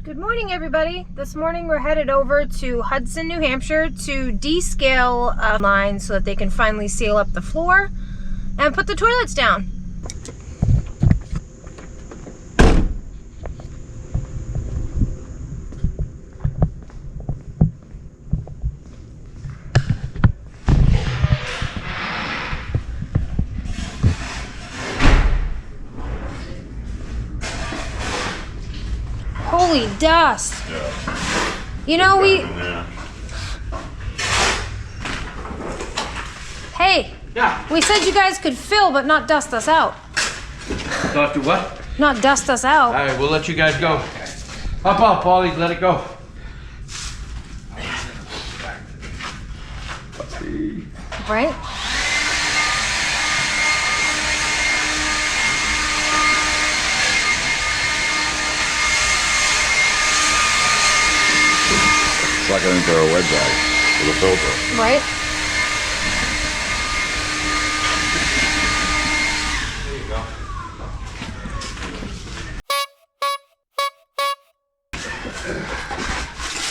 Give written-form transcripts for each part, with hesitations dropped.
Good morning, everybody. This morning we're headed over to Hudson, New Hampshire to descale a line so that they can finally seal up the floor and put the toilets down. Holy dust. Yeah. You know, Hey. Yeah. We said you guys could fill, but not dust us out. Not do what? Not dust us out. All right, we'll let you guys go. Hop up, Paulie, let it go. Right? Suck it into a wet bag with a filter. Right? There you go.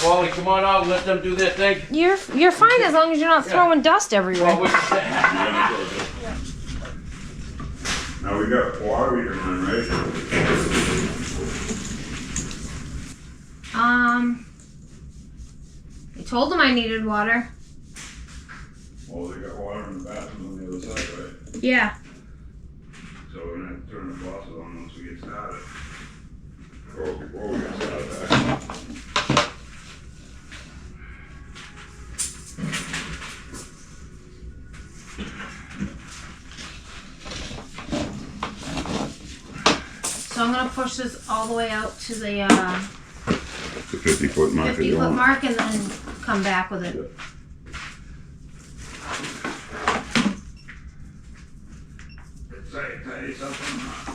Paulie, come on out, let them do their thing. You're fine as long as you're not throwing dust everywhere. Oh, what's that? Now we got water heater on, right? I told them I needed water. Well, they got water in the bathroom on the other side, right? Yeah. So we're gonna have to turn the faucet on once we get started. Or before we get started, actually. So I'm gonna push this all the way out to the The 50-foot mark. 50-foot mark and then come back with it. Yeah. Tell you something.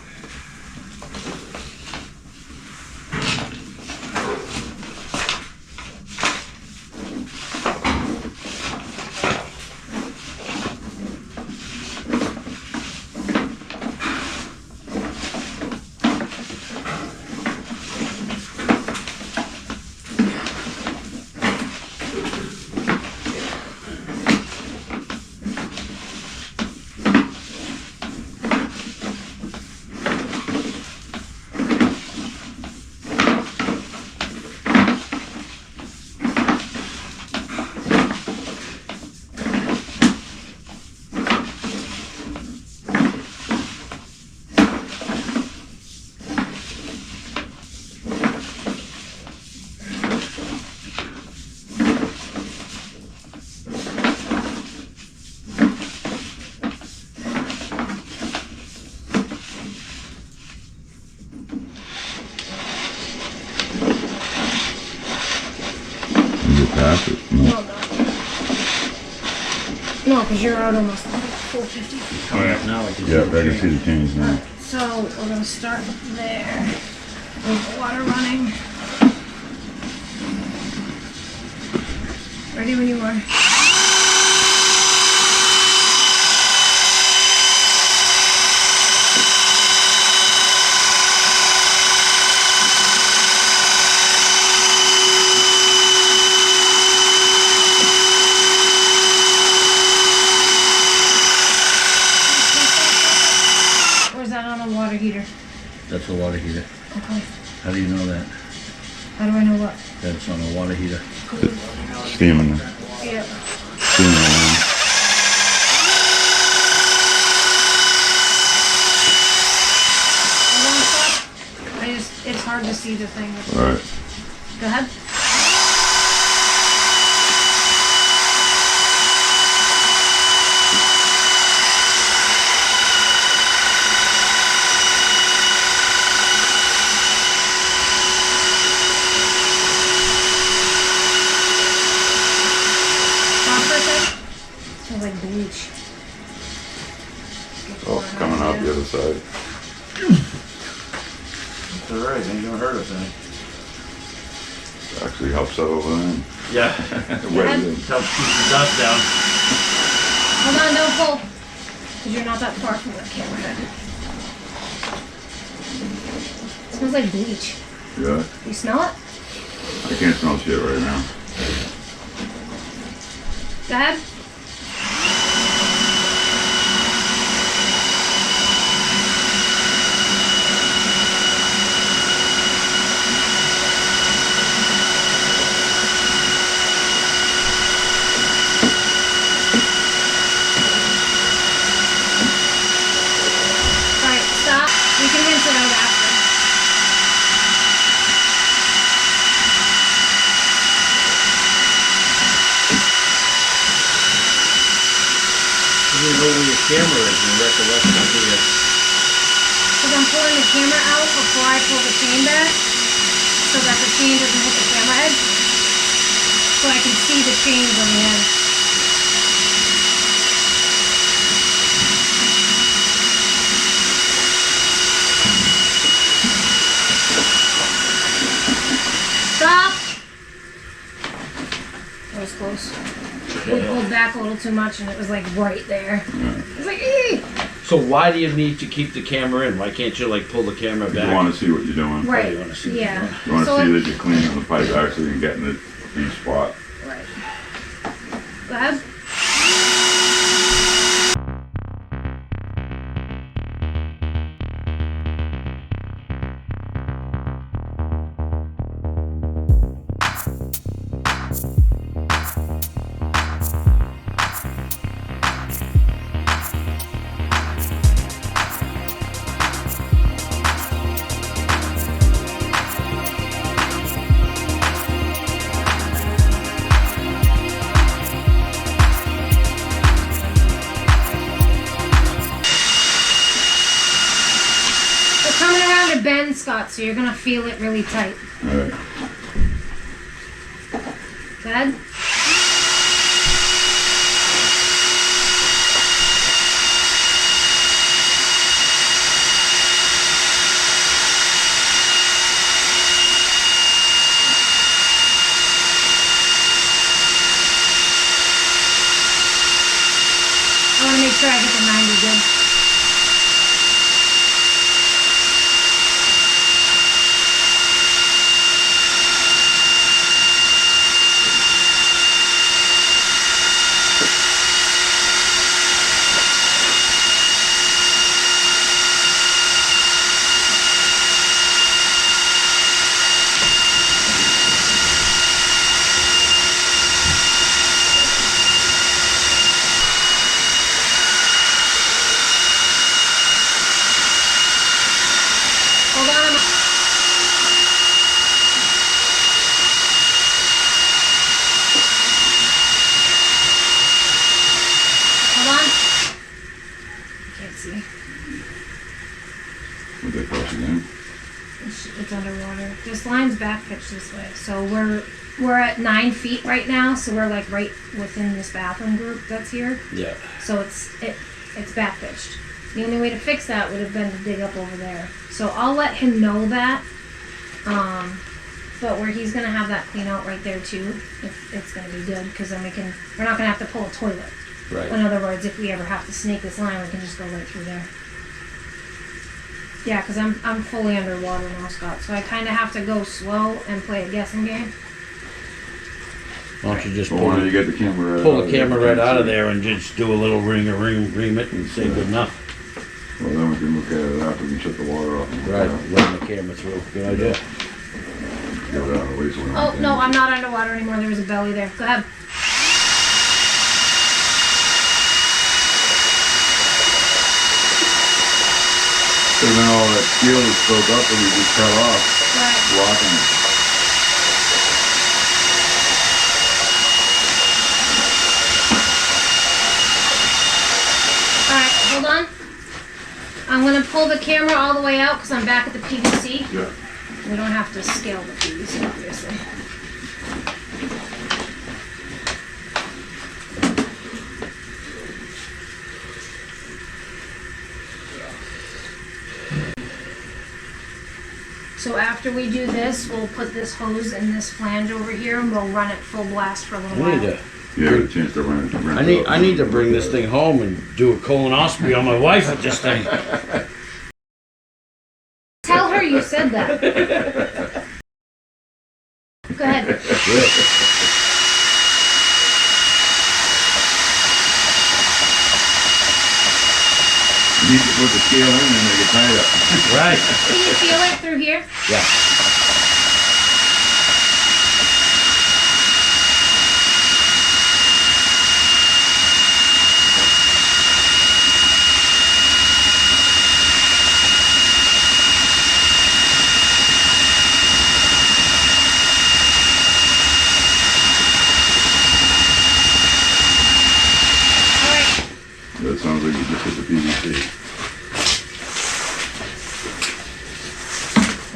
Past it? No, because you're out almost full 50. Oh, yeah. Now I can Yeah, I can see the change now. So we're gonna start there with the water running. Ready when you are. Water heater. That's a water heater. Okay. How do you know that? How do I know what? That's on a water heater. Steaming. Yeah. Steaming around. It's hard to see the thing. All right. Go ahead. Smells like bleach. Oh, coming out the other side. It's alright, ain't gonna hurt us any. Actually helps settle it in. Yeah. Wet it in. Helps keep the dust down. Hold on, don't pull. Because you're not that far from the camera head. It smells like bleach. Yeah. You smell it? I can't smell shit right now. Go ahead. Alright, stop. You can rinse it out after. You know where your camera is and recollect something that Because I'm pulling the camera out before I pull the chain back, so that the chain doesn't hit the camera head, so I can see the chains on the end. Stop! That was close. We pulled back a little too much and it was like right there. It was like, ee! So why do you need to keep the camera in? Why can't you like pull the camera back? You want to see what you're doing. Right. You wanna see what Yeah. You want to So see it- that you're cleaning the pipe actually and getting it in spot. Right. Go ahead. We're coming around to bend, Scott, so you're gonna feel it really tight. Alright. Go ahead. I want to make sure I get the 90 good. Hold on. Hold on. Can't see. What they press again? It's underwater. This line's back pitched this way, so we're at 9 feet right now. So we're like right within this bathroom group that's here. Yeah. So it's back pitched. The only way to fix that would have been to dig up over there. So I'll let him know that. But where he's gonna have that clean out right there too, it's gonna be good because then we're not gonna have to pull a toilet. Right. In other words, if we ever have to snake this line, we can just go right through there. Yeah, because I'm fully underwater now, Scott. So I kind of have to go slow and play a guessing game. Why don't you just Well, why don't you get the camera pull the camera right out of there and just do a little ream it and say good enough. Well, then we can look at it after we shut the water off. and Right, look run the camera through. Good idea. at it. Get it out of the way so we don't Oh have no, to- I'm not underwater anymore. There was a belly there. Go ahead. So then all that steel is built up and we just cut off, Right. blocking it. All right, hold on. I'm gonna pull the camera all the way out because I'm back at the PVC. Yeah. We don't have to scale the PVC, obviously. So after we do this, we'll put this hose in this flange over here and we'll run it full blast for a little I need while. to. You have a chance to run it. I need to bring this thing home and do a colonoscopy on my wife with this thing. Tell her you said that. Go ahead. You need to put the scale in and make it tight up. Right. Can you feel it through here? Yeah. That sounds like you just hit the PVC.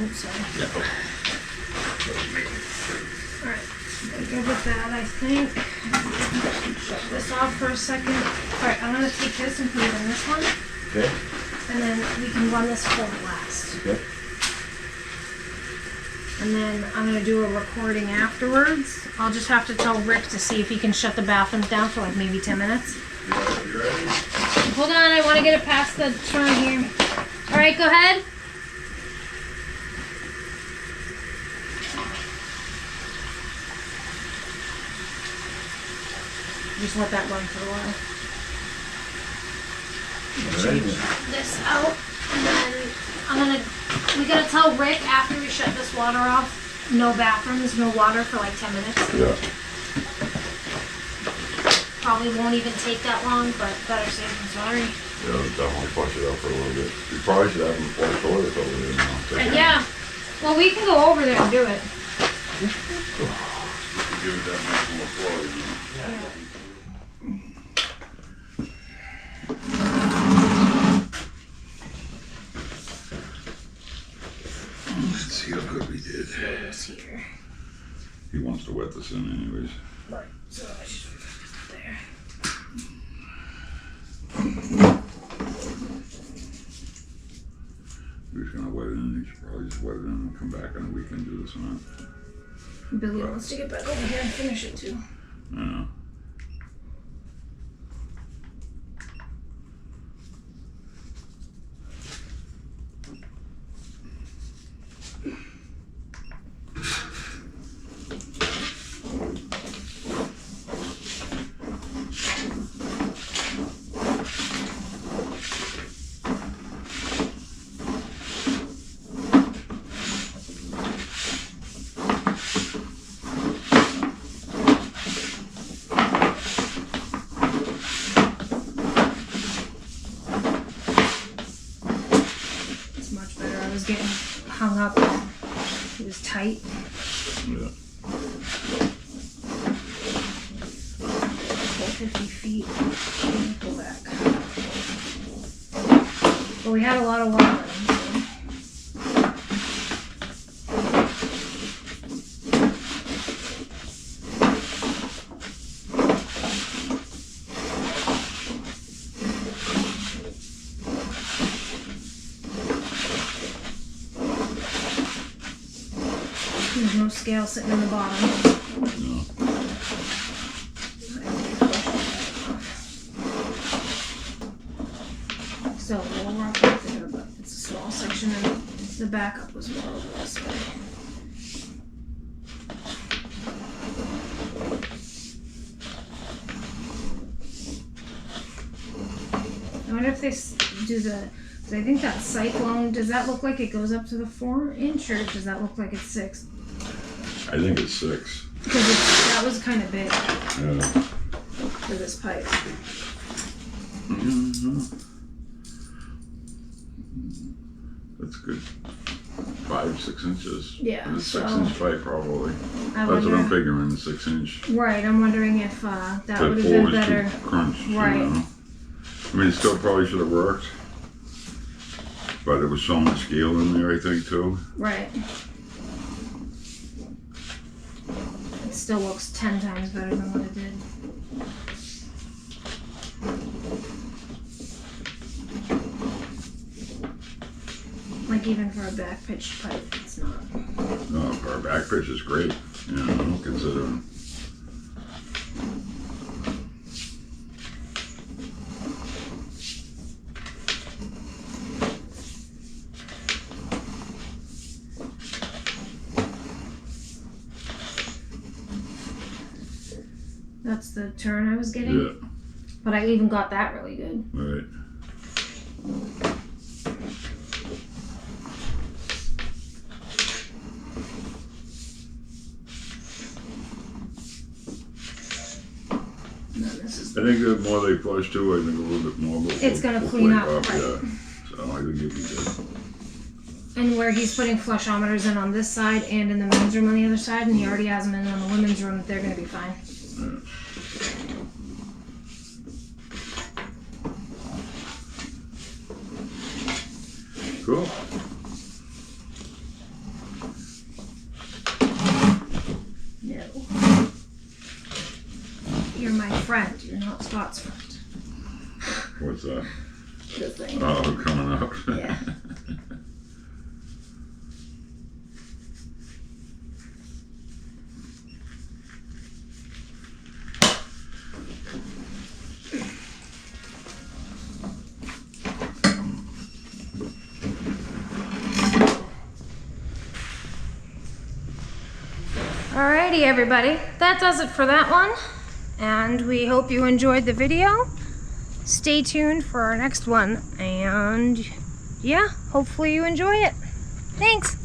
Oops, sorry. Yeah. Alright, good with that, I think. Shut this off for a second. Alright, I'm gonna take this and put it in this one, Okay. and then we can run this full blast. Okay. And then I'm gonna do a recording afterwards. I'll just have to tell Rick to see if he can shut the bathrooms down for like maybe 10 minutes. You ready? Hold on, I want to get it past the turn here. Alright, go ahead. Just let that run for a while. Ready? This out, and then we gotta tell Rick after we shut this water off, no bathrooms, no water for like 10 minutes. Yeah. Probably won't even take that long, but better safe than sorry. Yeah, definitely push it up for a little bit. You probably should have them flush toilets over there now. Yeah. Well, we can go over there and do it. Give it that much more flow, you know. Let's see how good we did. This here. He wants to wet this in anyways. Right. So I should put it there. We're just gonna wet it in. You should probably just wet it in and come back on a weekend and do this one. Billy wants to get back over here and finish it too. I know. It's much better. I was getting hung up. It was tight. Yeah. Full 50 feet. Pull back. But we had a lot of water in, so. There's no scale sitting in the bottom. No. So we'll rock right there, but it's a small section and the backup was more over this way. I wonder if they do the, because I think that cyclone, does that look like it goes up to the 4-inch or does that look like it's 6? I think it's 6. Because that was kind of big Yeah. for this pipe. Mm-hmm. That's good. 5-6 inches. Yeah, It's a so 6-inch pipe probably. I That's what I'm wonder, figuring, 6-inch. right, I'm wondering if that That would have 4 been is better. too crunched. Right. You know? I mean, it still probably should have worked. But there was so much scale in there, I think, too. Right. It still looks 10 times better than what it did. Like even for a back pitched pipe, it's not. No, our back pitch is great. You know, considering. That's the turn I was getting. Yeah. But I even got that really good. Right. I think the more they flush too, I think a little bit more. It's gonna clean up, right. Yeah. So I think it'd be good. And where he's putting flushometers in on this side and in the men's room on the other side, and he already has them in on the women's room, they're gonna be fine. Yeah. Cool. No. You're my friend, you're not Scott's friend. What's that? The thing. Oh, coming up. Yeah. Alrighty, everybody, that does it for that one, and we hope you enjoyed the video. Stay tuned for our next one, and yeah, hopefully you enjoy it. Thanks.